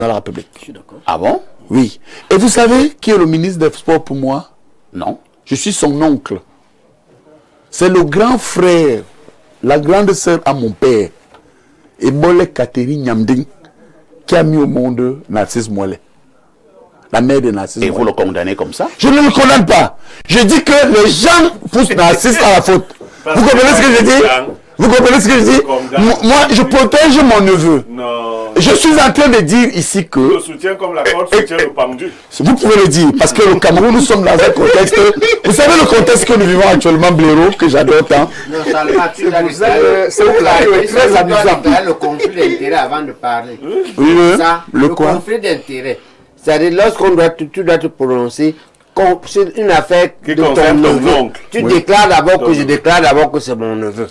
de la République. Je suis d'accord. Ah bon? Oui. Et vous savez qui est le ministre des Sports pour moi? Non. Je suis son oncle. C'est le grand frère, la grande sœur à mon père, Ebole Catherine Nyamding, qui a mis au monde Narcisse Moelle. La mère de Narcisse. Et vous le condamnez comme ça? Je ne le condamne pas. Je dis que les gens poussent Narcisse à la faute. Vous comprenez ce que je dis? Vous comprenez ce que je dis? Moi, je protège mon neveu. Non. Je suis en train de dire ici que... Le soutien comme la corde soutient le pendu. Vous pouvez le dire, parce que le Cameroun, nous sommes dans un contexte... Vous savez le contexte que nous vivons actuellement, Blaireau, que j'adore tant. Non, Salma, tu as très amusant. le conflit d'intérêt avant de parler. Oui, Ça, le le quoi? conflit d'intérêt. C'est-à-dire, lorsqu'on doit, tu dois te prononcer sur une affaire Qui de ton concerne ton neveu. oncle. Tu Oui. déclares d'abord que je déclare d'abord que c'est mon neveu.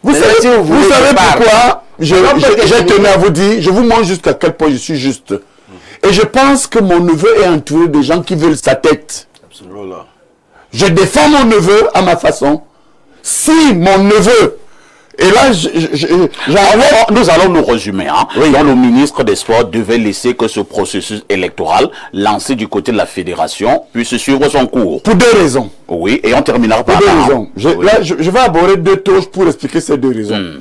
Vous Maintenant, savez, si vous voulez, savez je parle. pourquoi Non, peut-être j'ai que- tenu à vous dire, je vous montre jusqu'à quel point je suis juste. Et je pense que mon neveu est entouré de gens qui veulent sa tête. Voilà. Je défends mon neveu à ma façon. Si mon neveu, et là, Nous allons nous résumer. Hein. Oui. Donc, le ministre des Sports devait laisser que ce processus électoral lancé du côté de la fédération puisse suivre son cours. pour deux raisons. Oui, et on terminera Pour par deux là. raisons. Oui. Là, je vais aborder deux touches pour expliquer ces deux raisons.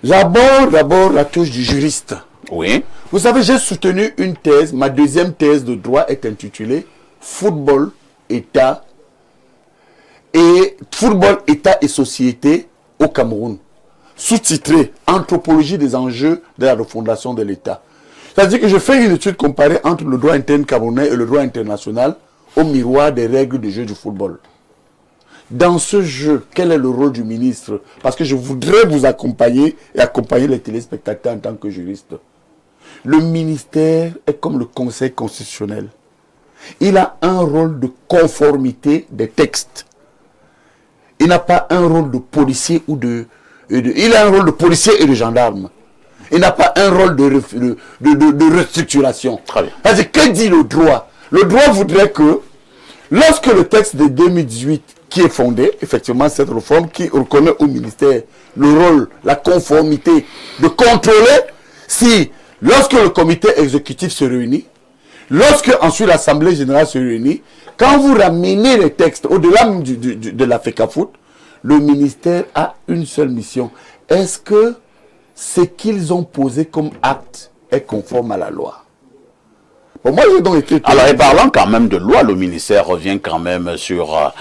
J'aborde d'abord la touche du juriste. Oui. Vous savez, j'ai soutenu une thèse, ma deuxième thèse de droit est intitulée Football, État et société au Cameroun. Sous-titré Anthropologie des enjeux de la refondation de l'État. C'est-à-dire que je fais une étude comparée entre le droit interne camerounais et le droit international au miroir des règles du jeu du football. Dans ce jeu, quel est le rôle du ministre? Parce que je voudrais vous accompagner et accompagner les téléspectateurs en tant que juriste. Le ministère est comme le Conseil constitutionnel. Il a un rôle de conformité des textes. Il n'a pas un rôle de policier ou il a un rôle de policier et de gendarme. Il n'a pas un rôle de restructuration. Très bien. C'est-à-dire, que dit le droit? Le droit voudrait que, lorsque le texte de 2018, qui est fondé, effectivement, cette réforme qui reconnaît au ministère le rôle, la conformité, de contrôler si, lorsque le comité exécutif se réunit, lorsque ensuite l'Assemblée générale se réunit, quand vous ramenez les textes au-delà de la FECAFOOT, le ministère a une seule mission. Est-ce que ce qu'ils ont posé comme acte est conforme à la loi? Bon, moi, j'ai donc été... Alors, et parlant quand même de loi, le ministère revient quand même sur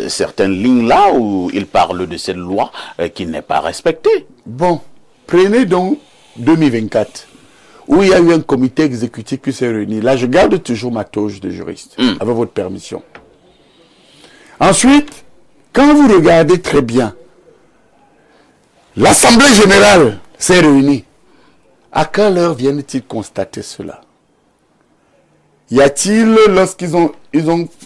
certaines lignes là où il parle de cette loi qui n'est pas respectée. Bon, prenez donc 2024, où il y a eu un comité exécutif qui s'est réuni. Là, je garde toujours ma toge de juriste, avec votre permission. Ensuite, quand vous regardez très bien, l'Assemblée générale s'est réunie. À quelle heure viennent-ils constater cela? Y a-t-il, lorsqu'ils ont...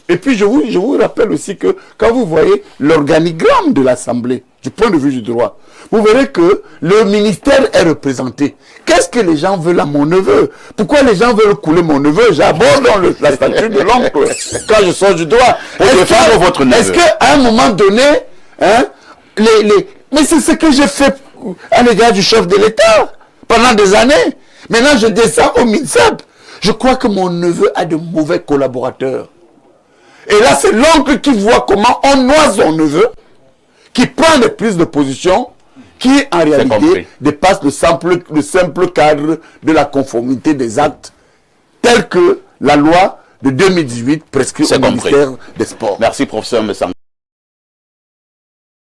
Et puis je vous rappelle aussi que quand vous voyez l'organigramme de l'Assemblée, du point de vue du droit, vous verrez que le ministère est représenté. Qu'est-ce que les gens veulent à mon neveu? Pourquoi les gens veulent couler mon neveu? J'aborde dans la statue de l'oncle quand je sors du droit. Pour défendre votre neveu. Est-ce qu'à un moment donné, hein, mais c'est ce que j'ai fait à l'égard du chef de l'État pendant des années. Maintenant, je descends au MINSAP. Je crois que mon neveu a de mauvais collaborateurs. Et là, c'est l'oncle qui voit comment on noie son neveu, qui prend des prises de position, qui en réalité dépasse le simple cadre de la conformité des actes, tel que la loi de 2018 prescrit au ministère des Sports. Merci, professeur Messang.